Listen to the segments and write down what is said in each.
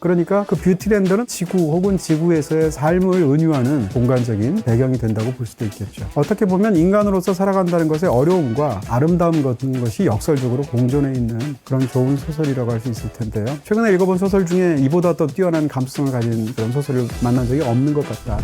그러니까 그 뷰티랜드는 지구 혹은 지구에서의 삶을 은유하는 공간적인 배경이 된다고 볼 수도 있겠죠. 어떻게 보면 인간으로서 살아간다는 것의 어려움과 아름다움 같은 것이 역설적으로 공존해 있는 그런 좋은 소설이라고 할 수 있을 텐데요. 최근에 읽어본 소설 중에 이보다 더 뛰어난 감수성을 가진 그런 소설을 만난 적이 없는 것 같다.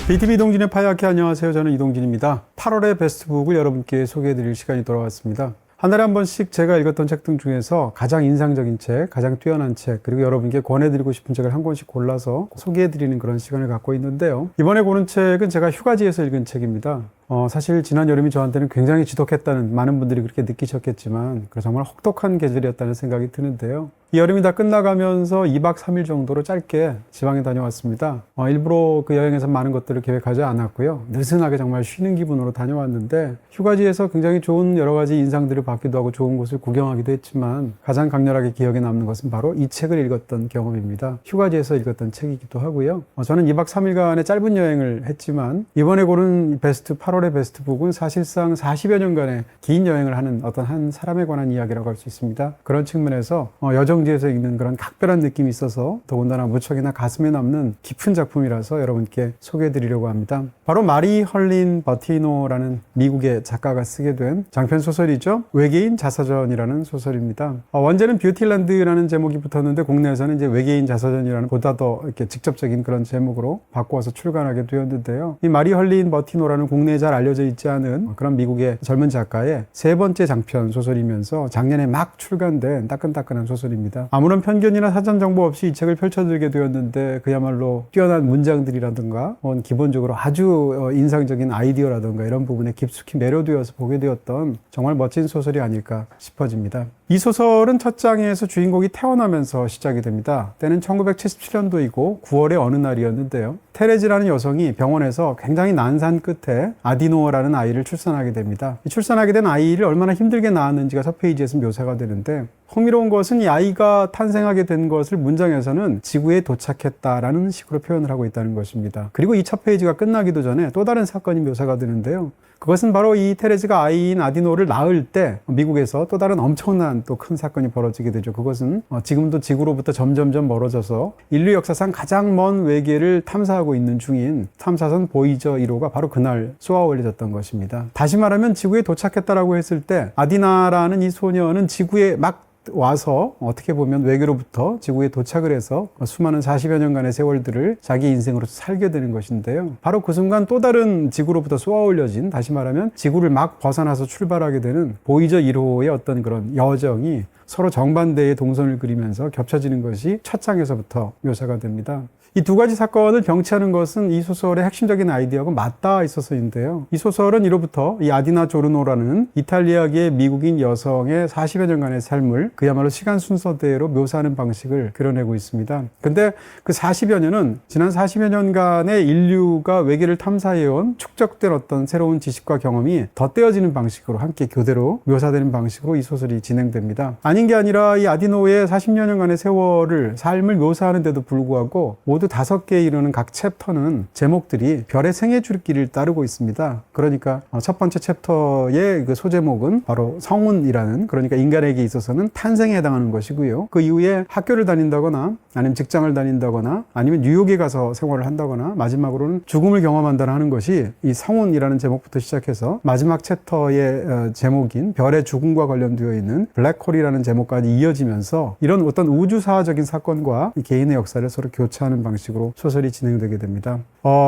BTV 이동진의 파이아키, 안녕하세요. 저는 이동진입니다. 8월의 베스트북을 여러분께 소개해드릴 시간이 돌아왔습니다. 한 달에 한 번씩 제가 읽었던 책들 중에서 가장 인상적인 책, 가장 뛰어난 책, 그리고 여러분께 권해드리고 싶은 책을 한 권씩 골라서 소개해드리는 그런 시간을 갖고 있는데요. 이번에 고른 책은 제가 휴가지에서 읽은 책입니다. 사실 지난 여름이 저한테는 굉장히 지독했다는, 많은 분들이 그렇게 느끼셨겠지만 정말 혹독한 계절이었다는 생각이 드는데요. 이 여름이 다 끝나가면서 2박 3일 정도로 짧게 지방에 다녀왔습니다. 일부러 그 여행에서 많은 것들을 계획하지 않았고요. 느슨하게 정말 쉬는 기분으로 다녀왔는데, 휴가지에서 굉장히 좋은 여러 가지 인상들을 받기도 하고 좋은 곳을 구경하기도 했지만 가장 강렬하게 기억에 남는 것은 바로 이 책을 읽었던 경험입니다. 휴가지에서 읽었던 책이기도 하고요. 저는 2박 3일간의 짧은 여행을 했지만 이번에 고른 베스트 8월의 베스트북은 사실상 40여 년간의 긴 여행을 하는 어떤 한 사람에 관한 이야기라고 할 수 있습니다. 그런 측면에서 여정지에서 읽는 그런 각별한 느낌이 있어서 더군다나 무척이나 가슴에 남는 깊은 작품이라서 여러분께 소개해드리려고 합니다. 바로 마리 헐린 버티노라는 미국의 작가가 쓰게 된 장편 소설이죠. 외계인 자서전이라는 소설입니다. 원제는 뷰티랜드라는 제목이 붙었는데 국내에서는 이제 외계인 자서전이라는 보다 더 이렇게 직접적인 그런 제목으로 바꾸어서 출간하게 되었는데요. 이 마리 헐린 버티노라는 국내에 잘 알려져 있지 않은 그런 미국의 젊은 작가의 세 번째 장편 소설이면서 작년에 막 출간된 따끈따끈한 소설입니다. 아무런 편견이나 사전 정보 없이 이 책을 펼쳐들게 되었는데 그야말로 뛰어난 문장들이라든가 기본적으로 아주 인상적인 아이디어라든가 이런 부분에 깊숙이 매료되어서 보게 되었던 정말 멋진 소설이 아닐까 싶어집니다. 이 소설은 첫 장에서 주인공이 태어나면서 시작이 됩니다. 때는 1977년도이고 9월의 어느 날이었는데요. 테레지라는 여성이 병원에서 굉장히 난산 끝에 아디노라는 아이를 출산하게 됩니다. 출산하게 된 아이를 얼마나 힘들게 낳았는지가 첫 페이지에서 묘사가 되는데, 흥미로운 것은 이 아이가 탄생하게 된 것을 문장에서는 지구에 도착했다라는 식으로 표현을 하고 있다는 것입니다. 그리고 이 첫 페이지가 끝나기도 전에 또 다른 사건이 묘사가 되는데요. 그것은 바로 이 테레즈가 아이인 아디노를 낳을 때 미국에서 또 다른 엄청난 또 큰 사건이 벌어지게 되죠. 그것은 지금도 지구로부터 점점점 멀어져서 인류 역사상 가장 먼 외계를 탐사하고 있는 중인 탐사선 보이저 1호가 바로 그날 쏘아 올려졌던 것입니다. 다시 말하면 지구에 도착했다라고 했을 때 아디나라는 이 소녀는 지구에 막 와서 어떻게 보면 외계로부터 지구에 도착을 해서 수많은 40여 년간의 세월들을 자기 인생으로서 살게 되는 것인데요. 바로 그 순간 또 다른 지구로부터 쏘아 올려진, 다시 말하면 지구를 막 벗어나서 출발하게 되는 보이저 1호의 어떤 그런 여정이 서로 정반대의 동선을 그리면서 겹쳐지는 것이 첫 장에서부터 묘사가 됩니다. 이 두 가지 사건을 병치하는 것은 이 소설의 핵심적인 아이디어가 맞닿아 있어서인데요. 이 소설은 이로부터 이 아디나 조르노라는 이탈리아계 미국인 여성의 40여 년간의 삶을 그야말로 시간 순서대로 묘사하는 방식을 그려내고 있습니다. 근데 그 40여 년은 지난 40여 년간의 인류가 외계를 탐사해온 축적된 어떤 새로운 지식과 경험이 덧대어지는 방식으로 함께 교대로 묘사되는 방식으로 이 소설이 진행됩니다. 아닌 게 아니라 이 아디노의 40여 년간의 세월을, 삶을 묘사하는데도 불구하고 모두 5개에 이르는 각 챕터는 제목들이 별의 생애 줄기를 따르고 있습니다. 그러니까 첫 번째 챕터의 그 소제목은 바로 성운이라는, 그러니까 인간에게 있어서는 탄생에 해당하는 것이고요. 그 이후에 학교를 다닌다거나 아니면 직장을 다닌다거나 아니면 뉴욕에 가서 생활을 한다거나 마지막으로는 죽음을 경험한다는 하는 것이 이 성운이라는 제목부터 시작해서 마지막 챕터의 제목인 별의 죽음과 관련되어 있는 블랙홀이라는 제목까지 이어지면서 이런 어떤 우주사적인 사건과 개인의 역사를 서로 교차하는 방식으로 소설이 진행되게 됩니다.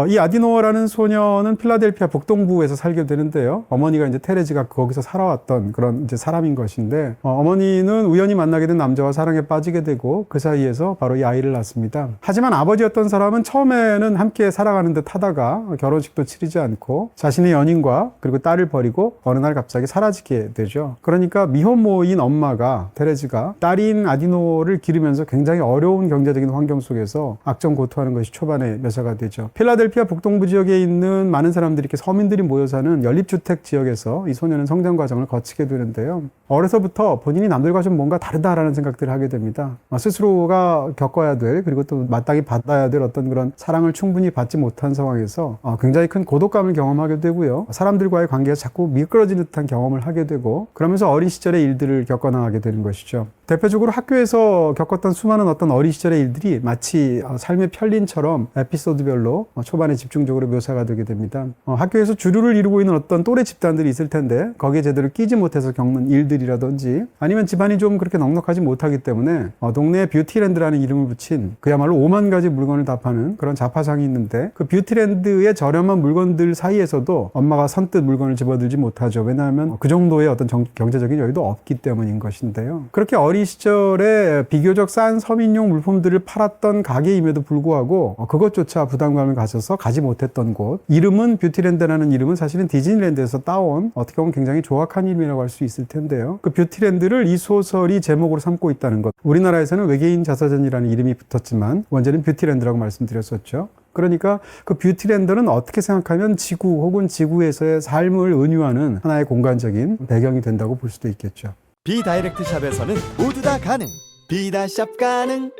이 아디노라는 소녀는 필라델피아 북동부에서 살게 되는데요. 어머니가 이제 테레지가 거기서 살아왔던 그런 이제 사람인 것인데, 어머니는 우연히 만나게 된 남자와 사랑에 빠지게 되고 그 사이에서 바로 이 아이를 낳습니다. 하지만 아버지였던 사람은 처음에는 함께 살아가는 듯 하다가 결혼식도 치르지 않고 자신의 연인과 그리고 딸을 버리고 어느 날 갑자기 사라지게 되죠. 그러니까 미혼모인 엄마가, 테레지가 딸인 아디노를 기르면서 굉장히 어려운 경제적인 환경 속에서 악정 엄청 고통하는 것이 초반에 묘사가 되죠. 필라델피아 북동부 지역에 있는 많은 사람들이, 이렇게 서민들이 모여 사는 연립주택 지역에서 이 소녀는 성장 과정을 거치게 되는데요. 어려서부터 본인이 남들과 좀 뭔가 다르다라는 생각들을 하게 됩니다. 스스로가 겪어야 될, 그리고 또 마땅히 받아야 될 어떤 그런 사랑을 충분히 받지 못한 상황에서 굉장히 큰 고독감을 경험하게 되고요. 사람들과의 관계가 자꾸 미끄러지는 듯한 경험을 하게 되고, 그러면서 어린 시절의 일들을 겪어나가게 되는 것이죠. 대표적으로 학교에서 겪었던 수많은 어떤 어린 시절의 일들이 마치 삶의 편린처럼 에피소드별로 초반에 집중적으로 묘사가 되게 됩니다. 학교에서 주류를 이루고 있는 어떤 또래 집단들이 있을 텐데 거기에 제대로 끼지 못해서 겪는 일들이라든지, 아니면 집안이 좀 그렇게 넉넉하지 못하기 때문에 동네에 뷰티랜드라는 이름을 붙인 그야말로 5만 가지 물건을 다 파는 그런 잡화상이 있는데, 그 뷰티랜드의 저렴한 물건들 사이에서도 엄마가 선뜻 물건을 집어들지 못하죠. 왜냐하면 그 정도의 어떤 경제적인 여유도 없기 때문인 것인데요. 그렇게 어린 시절에 비교적 싼 서민용 물품들을 팔았던 가게임에도 불구하고 그것조차 부담감을 가져서 가지 못했던 곳, 이름은 뷰티랜드라는 이름은 사실은 디즈니랜드에서 따온, 어떻게 보면 굉장히 조악한 이름이라고 할 수 있을 텐데요. 그 뷰티랜드를 이 소설이 제목으로 삼고 있다는 것. 우리나라에서는 외계인 자서전이라는 이름이 붙었지만 원제는 뷰티랜드라고 말씀드렸었죠. 그러니까 그 뷰티랜드는 어떻게 생각하면 지구 혹은 지구에서의 삶을 은유하는 하나의 공간적인 배경이 된다고 볼 수도 있겠죠. 비다이렉트 샵에서는 모두 다 가능. 비다샵 가능.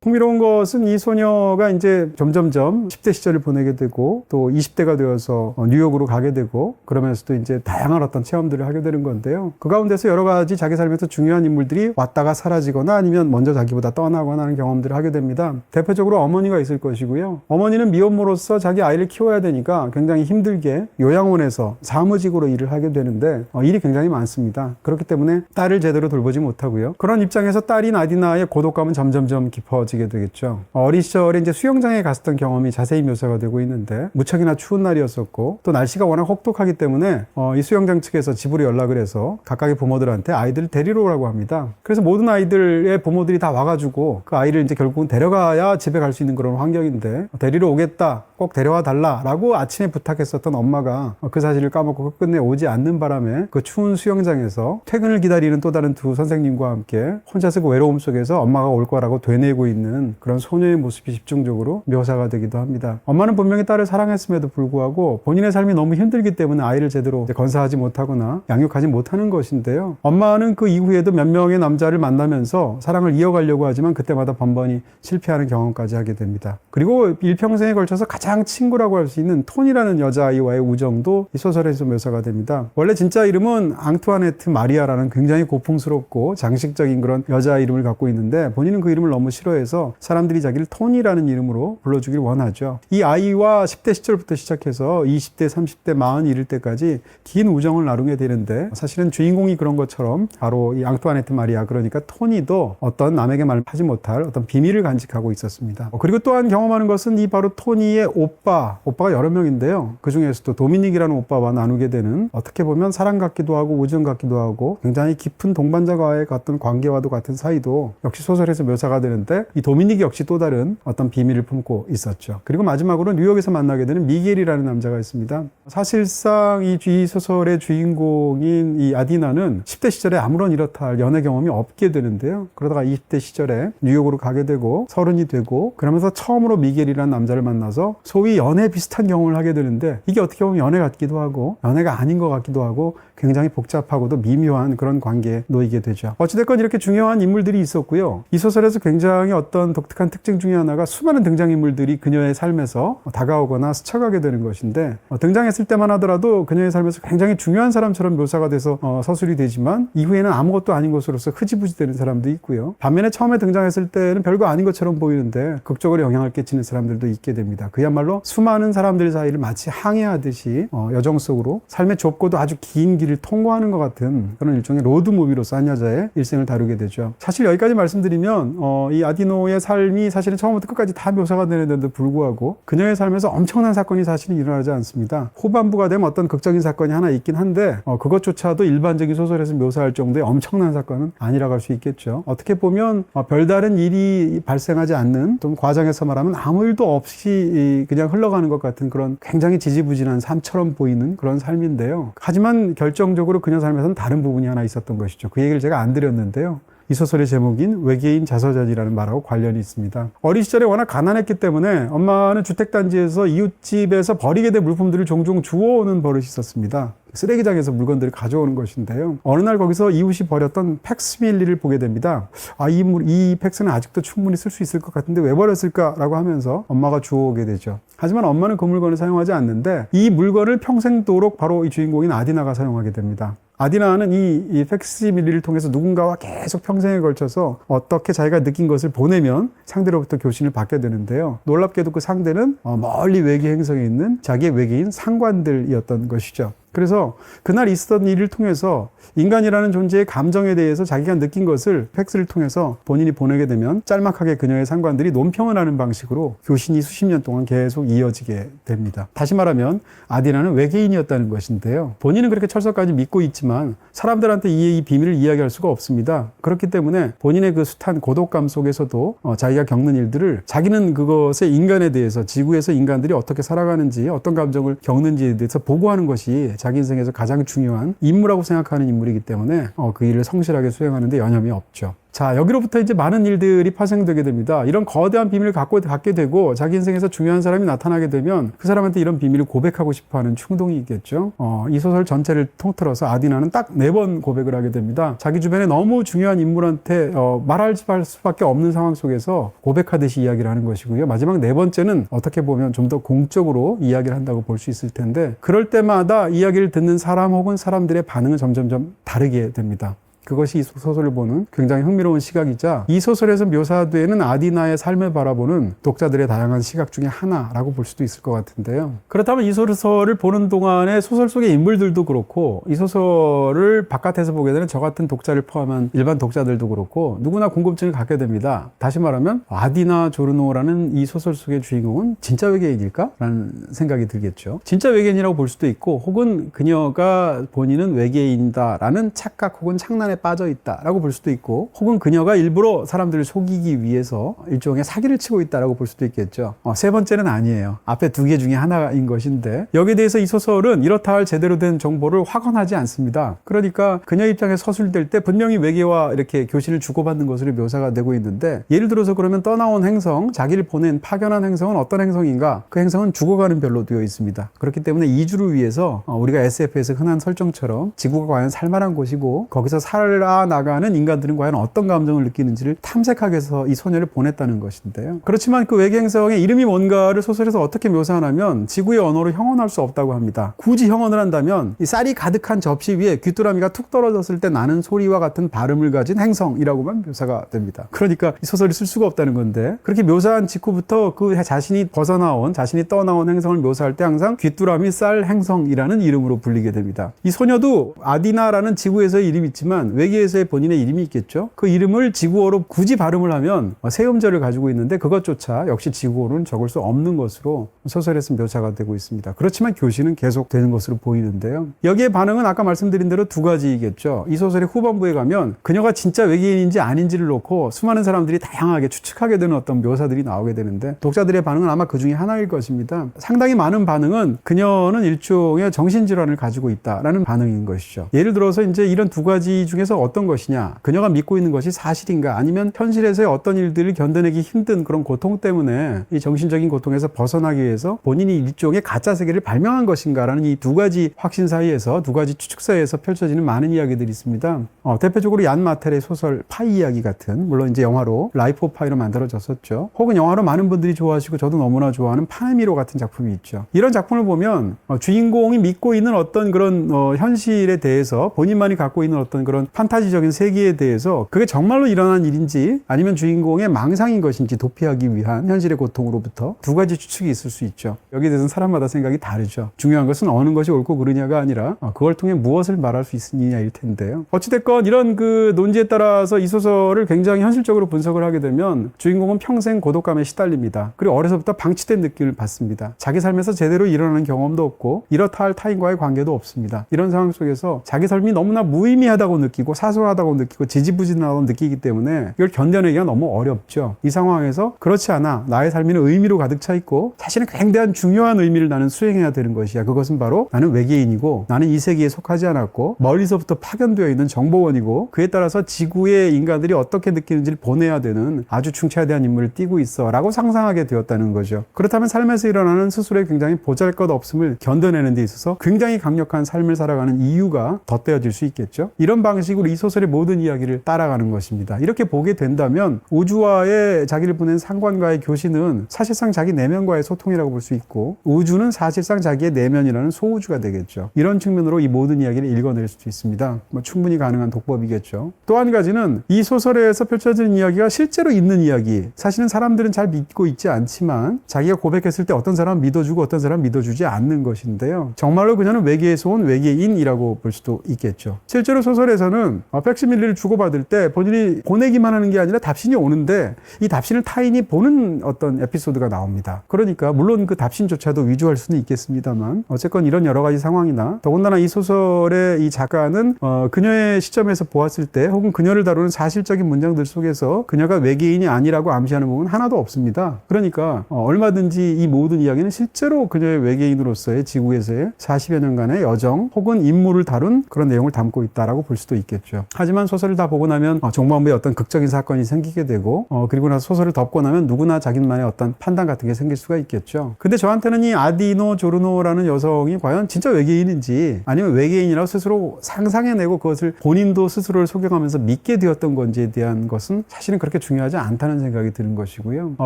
흥미로운 것은 이 소녀가 이제 점점점 10대 시절을 보내게 되고, 또 20대가 되어서 뉴욕으로 가게 되고, 그러면서도 이제 다양한 어떤 체험들을 하게 되는 건데요. 그 가운데서 여러 가지 자기 삶에서 중요한 인물들이 왔다가 사라지거나 아니면 먼저 자기보다 떠나거나 하는 경험들을 하게 됩니다. 대표적으로 어머니가 있을 것이고요. 어머니는 미혼모로서 자기 아이를 키워야 되니까 굉장히 힘들게 요양원에서 사무직으로 일을 하게 되는데 일이 굉장히 많습니다. 그렇기 때문에 딸을 제대로 돌보지 못하고요. 그런 입장에서 딸인 아디나의 고독감은 점점점 깊어지게 되겠죠. 어린 시절에 이제 수영장에 갔었던 경험이 자세히 묘사가 되고 있는데, 무척이나 추운 날이었었고 또 날씨가 워낙 혹독하기 때문에 이 수영장 측에서 집으로 연락을 해서 각각의 부모들한테 아이들을 데리러 오라고 합니다. 그래서 모든 아이들의 부모들이 다 와가지고 그 아이를 이제 결국은 데려가야 집에 갈 수 있는 그런 환경인데, 데리러 오겠다, 꼭 데려와 달라라고 아침에 부탁했었던 엄마가 그 사실을 까먹고 끝내 오지 않는 바람에 그 추운 수영장에서 퇴근을 기다리는 또 다른 두 선생님과 함께 혼자서 그 외로움 속에서 엄마가 올 거라고 되뇌고 있는 그런 소녀의 모습이 집중적으로 묘사가 되기도 합니다. 엄마는 분명히 딸을 사랑했음에도 불구하고 본인의 삶이 너무 힘들기 때문에 아이를 제대로 건사하지 못하거나 양육하지 못하는 것인데요. 엄마는 그 이후에도 몇 명의 남자를 만나면서 사랑을 이어가려고 하지만 그때마다 번번이 실패하는 경험까지 하게 됩니다. 그리고 일평생에 걸쳐서 가장 친구라고 할 수 있는 톤이라는 여자아이와의 우정도 이 소설에서 묘사가 됩니다. 원래 진짜 이름은 앙투아네트 마리아라는 굉장히 고풍스럽고 장식적인 그런 여자 이름을 갖고 있는데, 본인은 그 이름을 너무 싫어해서 사람들이 자기를 톤이라는 이름으로 불러주길 원하죠. 이 아이와 10대 시절부터 시작해서 20대, 30대, 40 이를 때까지 긴 우정을 나누게 되는데, 사실은 주인공이 그런 것처럼 바로 이 앙투아네트 마리아, 그러니까 토니도 어떤 남에게 말하지 못할 어떤 비밀을 간직하고 있었습니다. 그리고 또한 경험하는 것은 이 바로 토니의 오빠가 여러 명인데요. 그 중에서도 도미닉이라는 오빠와 나누게 되는, 어떻게 보면 사랑 같기도 하고 우정 같기도 하고 굉장히 깊은 동반자와의 어떤 관계와도 같은 사이도 역시 소설에서 묘사가 되는데, 이 도미닉 역시 또 다른 어떤 비밀을 품고 있었죠. 그리고 마지막으로 뉴욕에서 만나게 되는 미겔이라는 남자가 있습니다. 사실상 이 소설의 주인공인 이 아디나는 10대 시절에 아무런 이렇다 할 연애 경험이 없게 되는데요. 그러다가 20대 시절에 뉴욕으로 가게 되고 30이 되고, 그러면서 처음으로 미겔이라는 남자를 만나서 소위 연애 비슷한 경험을 하게 되는데, 이게 어떻게 보면 연애 같기도 하고 연애가 아닌 것 같기도 하고 굉장히 복잡하고도 미묘한 그런 관계에 놓이게 되죠. 어찌됐건 이렇게 중요한 인물들이 있었고요. 이 소설에서 굉장히 어떤 독특한 특징 중에 하나가 수많은 등장인물들이 그녀의 삶에서 다가오거나 스쳐가게 되는 것인데, 등장했을 때만 하더라도 그녀의 삶에서 굉장히 중요한 사람처럼 묘사가 돼서 서술이 되지만 이후에는 아무것도 아닌 것으로서 흐지부지 되는 사람도 있고요. 반면에 처음에 등장했을 때는 별거 아닌 것처럼 보이는데 극적으로 영향을 끼치는 사람들도 있게 됩니다. 그야말로 수많은 사람들 사이를 마치 항해하듯이 여정 속으로 삶의 좁고도 아주 긴 길을 통과하는 것 같은 그런 일종의 로드무비로서 한 여자의 일생을 다루게 되죠. 사실 여기까지 말씀드리면 이 아디노의 삶이 사실은 처음부터 끝까지 다 묘사가 되는데도 불구하고 그녀의 삶에서 엄청난 사건이 사실은 일어나지 않습니다. 후반부가 되면 어떤 극적인 사건이 하나 있긴 한데 그것조차도 일반적인 소설에서 묘사할 정도의 엄청난 사건은 아니라고 할 수 있겠죠. 어떻게 보면 별다른 일이 발생하지 않는, 좀 과정에서 말하면 아무 일도 없이 그냥 흘러가는 것 같은 그런 굉장히 지지부진한 삶처럼 보이는 그런 삶인데요. 하지만 결정적으로 그녀 삶에서는 다른 부분이 하나 있었던 것이죠. 그 얘기를 제가 안 드렸는데요. 이 소설의 제목인 외계인 자서전이라는 말하고 관련이 있습니다. 어린 시절에 워낙 가난했기 때문에 엄마는 주택단지에서 이웃집에서 버리게 된 물품들을 종종 주워오는 버릇이 있었습니다. 쓰레기장에서 물건들을 가져오는 것인데요. 어느 날 거기서 이웃이 버렸던 팩스밀리를 보게 됩니다. 이 팩스는 아직도 충분히 쓸 수 있을 것 같은데 왜 버렸을까라고 하면서 엄마가 주워오게 되죠. 하지만 엄마는 그 물건을 사용하지 않는데 이 물건을 평생도록 바로 이 주인공인 아디나가 사용하게 됩니다. 아디나는 이 팩스밀리를 통해서 누군가와 계속 평생에 걸쳐서 어떻게 자기가 느낀 것을 보내면 상대로부터 교신을 받게 되는데요. 놀랍게도 그 상대는 멀리 외계 행성에 있는 자기의 외계인 상관들이었던 것이죠. 그래서 그날 있었던 일을 통해서 인간이라는 존재의 감정에 대해서 자기가 느낀 것을 팩스를 통해서 본인이 보내게 되면 짤막하게 그녀의 상관들이 논평을 하는 방식으로 교신이 수십 년 동안 계속 이어지게 됩니다. 다시 말하면 아디나는 외계인이었다는 것인데요. 본인은 그렇게 철석까지 믿고 있지만 사람들한테 이 비밀을 이야기할 수가 없습니다. 그렇기 때문에 본인의 그 숱한 고독감 속에서도 자기가 겪는 일들을 자기는 그것의 인간에 대해서 지구에서 인간들이 어떻게 살아가는지 어떤 감정을 겪는지에 대해서 보고하는 것이 자기 인생에서 가장 중요한 임무라고 생각하는 인물이기 때문에 그 일을 성실하게 수행하는데 여념이 없죠. 자, 여기로부터 이제 많은 일들이 파생되게 됩니다. 이런 거대한 비밀을 갖게 되고 자기 인생에서 중요한 사람이 나타나게 되면 그 사람한테 이런 비밀을 고백하고 싶어하는 충동이 있겠죠. 이 소설 전체를 통틀어서 아디나는 딱 4번 고백을 하게 됩니다. 자기 주변에 너무 중요한 인물한테 말할 수밖에 없는 상황 속에서 고백하듯이 이야기를 하는 것이고요. 마지막 4번째는 어떻게 보면 좀 더 공적으로 이야기를 한다고 볼 수 있을 텐데 그럴 때마다 이야기를 듣는 사람 혹은 사람들의 반응은 점점점 다르게 됩니다. 그것이 이 소설을 보는 굉장히 흥미로운 시각이자 이 소설에서 묘사되는 아디나의 삶을 바라보는 독자들의 다양한 시각 중에 하나라고 볼 수도 있을 것 같은데요. 그렇다면 이 소설을 보는 동안에 소설 속의 인물들도 그렇고 이 소설을 바깥에서 보게 되는 저 같은 독자를 포함한 일반 독자들도 그렇고 누구나 궁금증을 갖게 됩니다. 다시 말하면 아디나 조르노라는 이 소설 속의 주인공은 진짜 외계인일까? 라는 생각이 들겠죠. 진짜 외계인이라고 볼 수도 있고 혹은 그녀가 본인은 외계인이다라는 착각 혹은 착란에 빠져 있다라고 볼 수도 있고 혹은 그녀가 일부러 사람들을 속이기 위해서 일종의 사기를 치고 있다라고 볼 수도 있겠죠. 3번째는 아니에요. 앞에 2개 중에 하나인 것인데 여기에 대해서 이 소설은 이렇다 할 제대로 된 정보를 확언하지 않습니다. 그러니까 그녀 입장에서 서술될 때 분명히 외계와 이렇게 교신을 주고받는 것으로 묘사가 되고 있는데 예를 들어서 그러면 떠나온 행성, 자기를 파견한 행성은 어떤 행성인가? 그 행성은 죽어가는 별로 되어 있습니다. 그렇기 때문에 이주를 위해서 우리가 SF에서 흔한 설정처럼 지구가 과연 살만한 곳이고 거기서 살아나가는 인간들은 과연 어떤 감정을 느끼는지를 탐색하기 위해서 이 소녀를 보냈다는 것인데요. 그렇지만 그 외계 행성의 이름이 뭔가를 소설에서 어떻게 묘사하냐면 지구의 언어로 형언할 수 없다고 합니다. 굳이 형언을 한다면 이 쌀이 가득한 접시 위에 귀뚜라미가 툭 떨어졌을 때 나는 소리와 같은 발음을 가진 행성이라고만 묘사가 됩니다. 그러니까 이 소설을 쓸 수가 없다는 건데 그렇게 묘사한 직후부터 그 자신이 떠나온 행성을 묘사할 때 항상 귀뚜라미 쌀 행성이라는 이름으로 불리게 됩니다. 이 소녀도 아디나라는 지구에서의 이름이 있지만 외계에서의 본인의 이름이 있겠죠. 그 이름을 지구어로 굳이 발음을 하면 세 음절을 가지고 있는데 그것조차 역시 지구어로는 적을 수 없는 것으로 소설에서 묘사가 되고 있습니다. 그렇지만 교신은 계속 되는 것으로 보이는데요. 여기에 반응은 아까 말씀드린 대로 2가지이겠죠. 이 소설의 후반부에 가면 그녀가 진짜 외계인인지 아닌지를 놓고 수많은 사람들이 다양하게 추측하게 되는 어떤 묘사들이 나오게 되는데 독자들의 반응은 아마 그 중에 하나일 것입니다. 상당히 많은 반응은 그녀는 일종의 정신질환을 가지고 있다라는 반응인 것이죠. 예를 들어서 이제 이런 2가지 중에서 어떤 것이냐, 그녀가 믿고 있는 것이 사실인가, 아니면 현실에서의 어떤 일들을 견뎌내기 힘든 그런 고통 때문에 이 정신적인 고통에서 벗어나기 위해서 본인이 일종의 가짜 세계를 발명한 것인가라는 이 2가지 확신 사이에서 2가지 추측 사이에서 펼쳐지는 많은 이야기들이 있습니다. 대표적으로 얀 마텔의 소설 파이 이야기 같은, 물론 이제 영화로 라이프 오브 파이로 만들어졌었죠. 혹은 영화로 많은 분들이 좋아하시고 저도 너무나 좋아하는 파네미로 같은 작품이 있죠. 이런 작품을 보면 주인공이 믿고 있는 어떤 그런 현실에 대해서 본인만이 갖고 있는 어떤 그런 판타지적인 세계에 대해서 그게 정말로 일어난 일인지 아니면 주인공의 망상인 것인지 도피하기 위한 현실의 고통으로부터 2가지 추측이 있을 수 있죠. 여기에 대해서는 사람마다 생각이 다르죠. 중요한 것은 어느 것이 옳고 그르냐가 아니라 그걸 통해 무엇을 말할 수 있느냐일 텐데요. 어찌됐건 이런 그 논지에 따라서 이 소설을 굉장히 현실적으로 분석을 하게 되면 주인공은 평생 고독감에 시달립니다. 그리고 어려서부터 방치된 느낌을 받습니다. 자기 삶에서 제대로 일어나는 경험도 없고 이렇다 할 타인과의 관계도 없습니다. 이런 상황 속에서 자기 삶이 너무나 무의미하다고 느끼고 느끼고 사소하다고 느끼고 지지부진하다고 느끼기 때문에 이걸 견뎌내기가 너무 어렵죠. 이 상황에서 그렇지 않아. 나의 삶에는 의미로 가득 차 있고 자신은 굉장한 중요한 의미를 나는 수행해야 되는 것이야. 그것은 바로 나는 외계인이고 나는 이 세계에 속하지 않았고 멀리서부터 파견되어 있는 정보원이고 그에 따라서 지구의 인간들이 어떻게 느끼는지를 보내야 되는 아주 중차대한 임무를 띠고 있어 라고 상상하게 되었다는 거죠. 그렇다면 삶에서 일어나는 스스로의 굉장히 보잘것없음을 견뎌내는 데 있어서 굉장히 강력한 삶을 살아가는 이유가 덧대어질 수 있겠죠. 이런 방식으로 이 소설의 모든 이야기를 따라가는 것입니다. 이렇게 보게 된다면 우주와의 자기를 보낸 상관과의 교신은 사실상 자기 내면과의 소통이라고 볼 수 있고 우주는 사실상 자기의 내면이라는 소우주가 되겠죠. 이런 측면으로 이 모든 이야기를 읽어낼 수도 있습니다. 충분히 가능한 독법이겠죠. 또 한 가지는 이 소설에서 펼쳐지는 이야기가 실제로 있는 이야기. 사실은 사람들은 잘 믿고 있지 않지만 자기가 고백했을 때 어떤 사람은 믿어주고 어떤 사람은 믿어주지 않는 것인데요. 정말로 그녀는 외계에서 온 외계인이라고 볼 수도 있겠죠. 실제로 소설에서는 팩시밀리를 주고받을 때 본인이 보내기만 하는 게 아니라 답신이 오는데 이 답신을 타인이 보는 어떤 에피소드가 나옵니다. 그러니까 물론 그 답신조차도 위조할 수는 있겠습니다만 어쨌건 이런 여러 가지 상황이나 더군다나 이 소설의 이 작가는 그녀의 시점에서 보았을 때 혹은 그녀를 다루는 사실적인 문장들 속에서 그녀가 외계인이 아니라고 암시하는 부분은 하나도 없습니다. 그러니까 얼마든지 이 모든 이야기는 실제로 그녀의 외계인으로서의 지구에서의 40여 년간의 여정 혹은 임무를 다룬 그런 내용을 담고 있다라고 볼 수도 있겠죠. 하지만 소설을 다 보고 나면 정보원부에 어떤 극적인 사건이 생기게 되고 그리고 나서 소설을 덮고 나면 누구나 자기만의 어떤 판단 같은 게 생길 수가 있겠죠. 근데 저한테는 이 아디노 조르노라는 여성이 과연 진짜 외계인인지 아니면 외계인이라고 스스로 상상해내고 그것을 본인도 스스로를 속여가면서 믿게 되었던 건지에 대한 것은 사실은 그렇게 중요하지 않다는 생각이 드는 것이고요.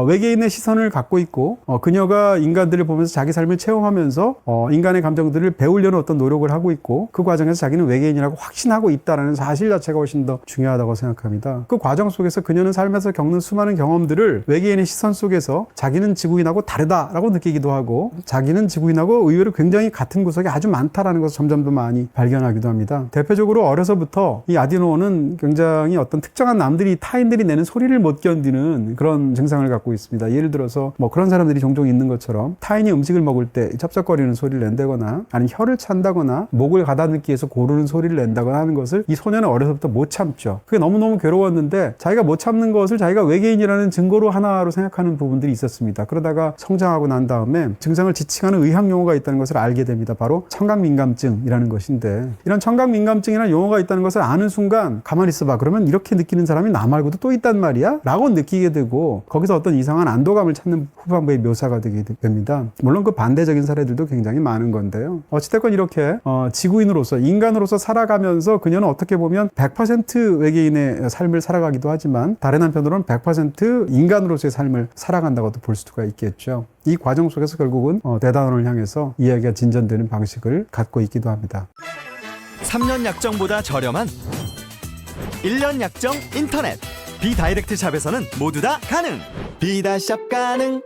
외계인의 시선을 갖고 있고 그녀가 인간들을 보면서 자기 삶을 체험하면서 인간의 감정들을 배우려는 어떤 노력을 하고 있고 그 과정에서 자기는 외계인이라고 확신하고 있다는 사실 자체가 훨씬 더 중요하다고 생각합니다. 그 과정 속에서 그녀는 삶에서 겪는 수많은 경험들을 외계인의 시선 속에서 자기는 지구인하고 다르다라고 느끼기도 하고 자기는 지구인하고 의외로 굉장히 같은 구석이 아주 많다라는 것을 점점 더 많이 발견하기도 합니다. 대표적으로 어려서부터 이 아디노는 굉장히 어떤 특정한 남들이 타인들이 내는 소리를 못 견디는 그런 증상을 갖고 있습니다. 예를 들어서 그런 사람들이 종종 있는 것처럼 타인이 음식을 먹을 때 쩝쩝거리는 소리를 낸다거나 아니면 혀를 찬다거나 목을 가다듬기 위해서 고르는 소리를 낸다거나 하는 것을 이 소녀는 어려서부터 못 참죠. 그게 너무너무 괴로웠는데 자기가 못 참는 것을 자기가 외계인이라는 증거로 하나로 생각하는 부분들이 있었습니다. 그러다가 성장하고 난 다음에 증상을 지칭하는 의학 용어가 있다는 것을 알게 됩니다. 바로 청각민감증이라는 것인데 이런 청각민감증이라는 용어가 있다는 것을 아는 순간 가만히 있어봐. 그러면 이렇게 느끼는 사람이 나 말고도 또 있단 말이야? 라고 느끼게 되고 거기서 어떤 이상한 안도감을 찾는 후반부의 묘사가 되게 됩니다. 물론 그 반대적인 사례들도 굉장히 많은 건데요. 어찌됐건 이렇게 지구인으로서 인간으로서 살아가면서 그녀는 어떻게 보면 100% 외계인의 삶을 살아가기도 하지만 다른 한편으로는 100% 인간으로서의 삶을 살아간다고도 볼 수가 있겠죠. 이 과정 속에서 결국은 대단원을 향해서 이야기가 진전되는 방식을 갖고 있기도 합니다. 3년 약정보다 저렴한 1년 약정 인터넷 비다이렉트 샵에서는 모두 다 가능. 비다샵 가능.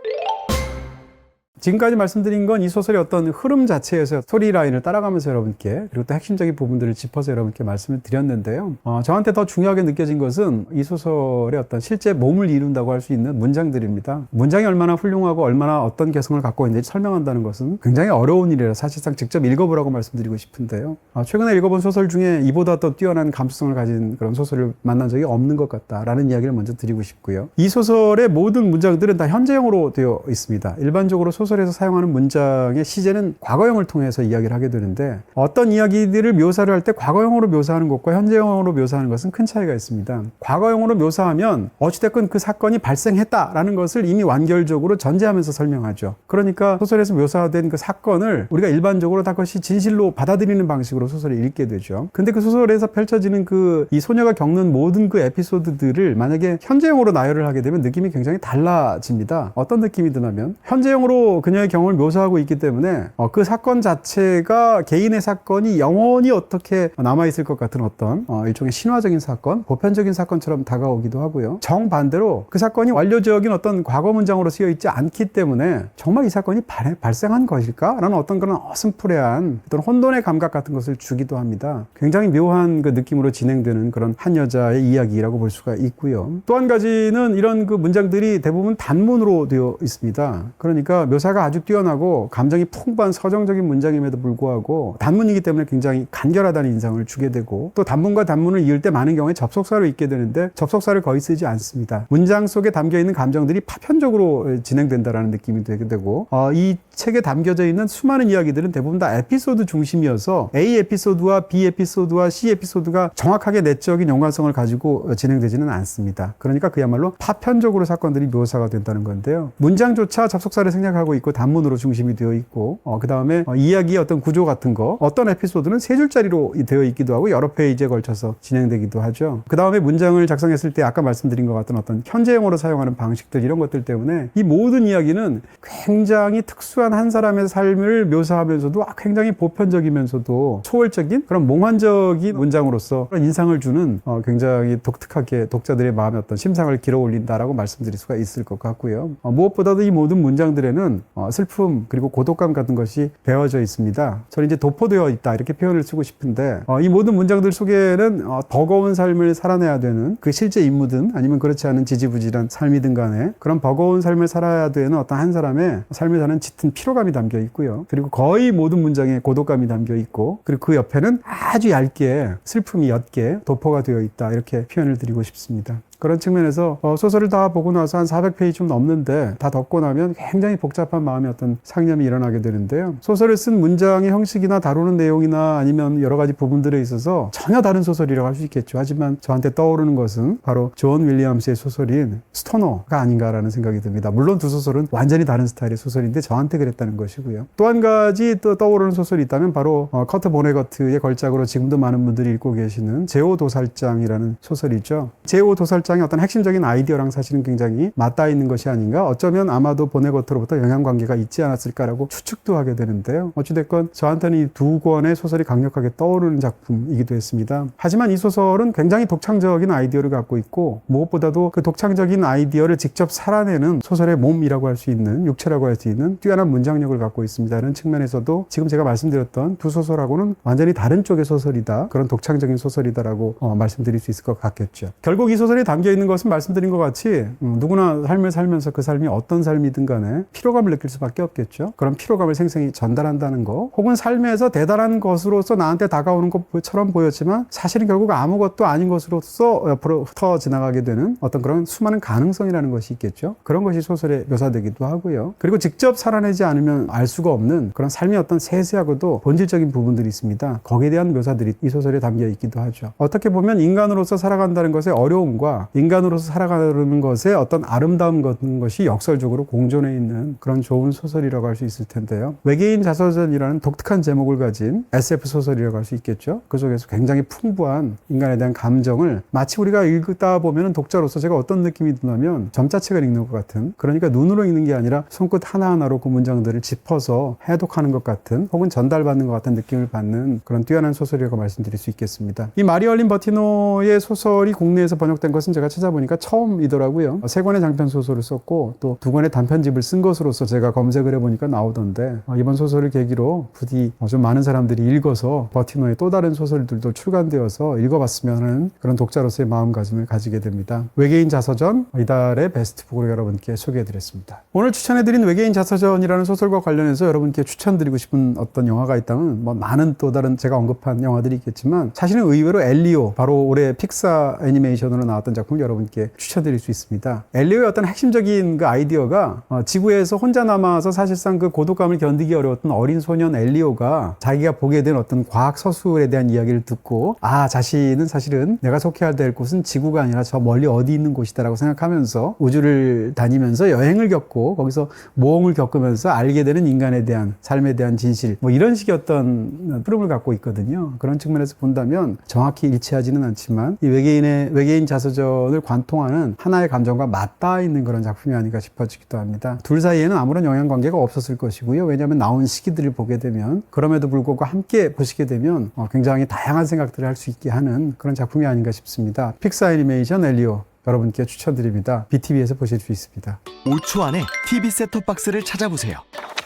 지금까지 말씀드린 건 이 소설의 어떤 흐름 자체에서 스토리라인을 따라가면서 여러분께 그리고 또 핵심적인 부분들을 짚어서 여러분께 말씀을 드렸는데요. 저한테 더 중요하게 느껴진 것은 이 소설의 어떤 실제 몸을 이룬다고 할 수 있는 문장들입니다. 문장이 얼마나 훌륭하고 얼마나 어떤 개성을 갖고 있는지 설명한다는 것은 굉장히 어려운 일이라 사실상 직접 읽어보라고 말씀드리고 싶은데요. 최근에 읽어본 소설 중에 이보다 더 뛰어난 감수성을 가진 그런 소설을 만난 적이 없는 것 같다라는 이야기를 먼저 드리고 싶고요. 이 소설의 모든 문장들은 다 현재형으로 되어 있습니다. 일반적으로 소설에서 사용하는 문장의 시제는 과거형을 통해서 이야기를 하게 되는데 어떤 이야기들을 묘사를 할 때 과거형으로 묘사하는 것과 현재형으로 묘사하는 것은 큰 차이가 있습니다. 과거형으로 묘사하면 어찌됐건 그 사건이 발생했다라는 것을 이미 완결적으로 전제하면서 설명하죠. 그러니까 소설에서 묘사된 그 사건을 우리가 일반적으로 다 그것이 진실로 받아들이는 방식으로 소설을 읽게 되죠. 근데 그 소설에서 펼쳐지는 이 소녀가 겪는 모든 그 에피소드들을 만약에 현재형으로 나열을 하게 되면 느낌이 굉장히 달라집니다. 어떤 느낌이 드냐면 현재형으로 그녀의 경험을 묘사하고 있기 때문에 그 사건 자체가 개인의 사건이 영원히 어떻게 남아있을 것 같은 어떤 일종의 신화적인 사건, 보편적인 사건처럼 다가오기도 하고요. 정반대로 그 사건이 완료적인 어떤 과거 문장으로 쓰여있지 않기 때문에 정말 이 사건이 발생한 것일까? 라는 어떤 그런 어슴푸레한 어떤 혼돈의 감각 같은 것을 주기도 합니다. 굉장히 묘한 그 느낌으로 진행되는 그런 한 여자의 이야기라고 볼 수가 있고요. 또 한 가지는 이런 그 문장들이 대부분 단문으로 되어 있습니다. 그러니까 묘사 묘사가 아주 뛰어나고 감정이 풍부한 서정적인 문장임에도 불구하고 단문이기 때문에 굉장히 간결하다는 인상을 주게 되고, 또 단문과 단문을 이을 때 많은 경우에 접속사로 읽게 되는데 접속사를 거의 쓰지 않습니다. 문장 속에 담겨있는 감정들이 파편적으로 진행된다라는 느낌이 되게 되고, 이 책에 담겨져 있는 수많은 이야기들은 대부분 다 에피소드 중심이어서 A 에피소드와 B 에피소드와 C 에피소드가 정확하게 내적인 연관성을 가지고 진행되지는 않습니다. 그러니까 그야말로 파편적으로 사건들이 묘사가 된다는 건데요. 문장조차 접속사를 생략하고 있고 단문으로 중심이 되어 있고, 그 다음에 이야기의 어떤 구조 같은 거, 어떤 에피소드는 세 줄짜리로 되어 있기도 하고 여러 페이지에 걸쳐서 진행되기도 하죠. 그 다음에 문장을 작성했을 때 아까 말씀드린 것 같은 어떤 현재형으로 사용하는 방식들, 이런 것들 때문에 이 모든 이야기는 굉장히 특수한 한 사람의 삶을 묘사하면서도 굉장히 보편적이면서도 초월적인 그런 몽환적인 문장으로서 그런 인상을 주는 굉장히 독특하게 독자들의 마음에 어떤 심상을 길어 올린다라고 말씀드릴 수가 있을 것 같고요. 무엇보다도 이 모든 문장들에는 슬픔 그리고 고독감 같은 것이 배어져 있습니다. 저는 이제 도포되어 있다 이렇게 표현을 쓰고 싶은데, 이 모든 문장들 속에는 버거운 삶을 살아내야 되는 그 실제 임무든 아니면 그렇지 않은 지지부진한 삶이든 간에 그런 버거운 삶을 살아야 되는 어떤 한 사람의 삶을 사는 짙은 피로감이 담겨 있고요. 그리고 거의 모든 문장에 고독감이 담겨 있고, 그리고 그 옆에는 아주 얇게 슬픔이 옅게 도포가 되어 있다 이렇게 표현을 드리고 싶습니다. 그런 측면에서 소설을 다 보고 나서 한 400페이지 좀 넘는데 다 덮고 나면 굉장히 복잡한 마음의 어떤 상념이 일어나게 되는데요. 소설을 쓴 문장의 형식이나 다루는 내용이나 아니면 여러 가지 부분들에 있어서 전혀 다른 소설이라고 할 수 있겠죠. 하지만 저한테 떠오르는 것은 바로 존 윌리엄스의 소설인 스토너가 아닌가라는 생각이 듭니다. 물론 두 소설은 완전히 다른 스타일의 소설인데 저한테 그랬다는 것이고요. 또 한 가지 또 떠오르는 소설이 있다면 바로 커트 보네거트의 걸작으로 지금도 많은 분들이 읽고 계시는 제오도살장이라는 소설이죠. 제오도살장의 어떤 핵심적인 아이디어랑 사실은 굉장히 맞닿아 있는 것이 아닌가, 어쩌면 아마도 보네거트로부터 영향관계가 있지 않았을까라고 추측도 하게 되는데요. 어찌됐건 저한테는 이 두 권의 소설이 강력하게 떠오르는 작품이기도 했습니다. 하지만 이 소설은 굉장히 독창적인 아이디어를 갖고 있고, 무엇보다도 그 독창적인 아이디어를 직접 살아내는 소설의 몸이라고 할 수 있는, 육체라고 할 수 있는 뛰어난 문장력을 갖고 있습니다. 이런 측면에서도 지금 제가 말씀드렸던 두 소설하고는 완전히 다른 쪽의 소설이다, 그런 독창적인 소설이다라고 말씀드릴 수 있을 것 같겠죠. 결국 이 소설에 담겨 있는 것은 말씀드린 것 같이 누구나 삶을 살면서 그 삶이 어떤 삶이든 간에 피로감을 느낄 수밖에 없겠죠. 그런 피로감을 생생히 전달한다는 거, 혹은 삶에서 대단한 것으로서 나한테 다가오는 것처럼 보였지만 사실은 결국 아무것도 아닌 것으로서 옆으로 흩어 지나가게 되는 어떤 그런 수많은 가능성이라는 것이 있겠죠. 그런 것이 소설에 묘사되기도 하고요. 그리고 직접 살아내지 않으면 알 수가 없는 그런 삶의 어떤 세세하고도 본질적인 부분들이 있습니다. 거기에 대한 묘사들이 이 소설에 담겨 있기도 하죠. 어떻게 보면 인간으로서 살아간다는 것의 어려움과 인간으로서 살아가는 것의 어떤 아름다움 같은 것이 역설적으로 공존해 있는 그런 좋은 소설이라고 할 수 있을 텐데요. 외계인 자서전이라는 독특한 제목을 가진 SF 소설이라고 할 수 있겠죠. 그 속에서 굉장히 풍부한 인간에 대한 감정을 마치 우리가 읽다 보면 독자로서 제가 어떤 느낌이 드냐면 점자책을 읽는 것 같은, 그러니까 눈으로 읽는 게 아니라 손끝 하나하나로 그 문장들을 짚어서 해독하는 것 같은, 혹은 전달받는 것 같은 느낌을 받는 그런 뛰어난 소설이라고 말씀드릴 수 있겠습니다. 이 마리얼린 버티노의 소설이 국내에서 번역된 것은 제가 찾아보니까 처음이더라고요. 3권의 장편 소설을 썼고 또 2권의 단편집을 쓴 것으로서 제가 검색을 해보니까 나오던데, 이번 소설을 계기로 부디 좀 많은 사람들이 읽어서 버티노의 또 다른 소설들도 출간되어서 읽어봤으면 하는 그런 독자로서의 마음가짐을 가지게 됩니다. 외계인 자서전, 이달의 베스트북으로 여러분께 소개해드렸습니다. 오늘 추천해드린 외계인 자서전이라는 소설과 관련해서 여러분께 추천드리고 싶은 어떤 영화가 있다면 많은 또 다른 제가 언급한 영화들이 있겠지만, 사실은 의외로 엘리오, 바로 올해 픽사 애니메이션으로 나왔던 작품을 여러분께 추천드릴 수 있습니다. 엘리오의 어떤 핵심적인 그 아이디어가 지구에서 혼자 남아서 사실상 그 고독감을 견디기 어려웠던 어린 소년 엘리오가 자기가 보게 된 어떤 과학 서술에 대한 이야기를 듣고, 자신은 사실은 내가 속해야 될 곳은 지구가 아니라 저 멀리 어디 있는 곳이다라고 생각하면서 우주를 다니면서 여행을 겪고 거기서 모험을 겪으면서 알게 되는 인간에 대한, 삶에 대한 진실, 이런 식의 어떤 흐름을 갖고 있거든요. 그런 측면에서 본다면 정확히 일치하지는 않지만 이 외계인 자서전을 관통하는 하나의 감정과 맞닿아 있는 그런 작품이 아닌가 싶어지기도 합니다. 둘 사이에는 아무런 영향관계가 없었을 것이고요. 왜냐하면 나온 시기들을 보게 되면, 그럼에도 불구하고 함께 보시게 되면 굉장히 다양한 생각들을 할 수 있게 하는 그런 작품이 아닌가 싶습니다. 픽사 애니메이션 엘리오 여러분께 추천드립니다. BTV에서 보실 수 있습니다. 5초 안에 TV 셋톱박스를 찾아보세요.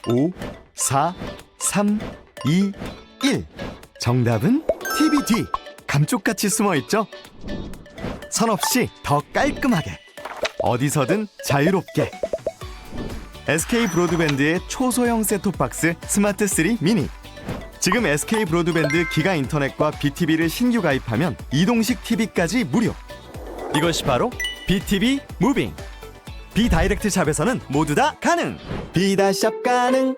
5, 4, 3, 2, 1. 정답은 TV 뒤 감쪽같이 숨어있죠? 선 없이 더 깔끔하게, 어디서든 자유롭게. SK 브로드밴드의 초소형 셋톱박스 스마트 3 미니. 지금 SK 브로드밴드 기가 인터넷과 BTV를 신규 가입하면 이동식 TV까지 무료. 이것이 바로 BTV 무빙. 비다이렉트 샵에서는 모두 다 가능. 비다샵 가능.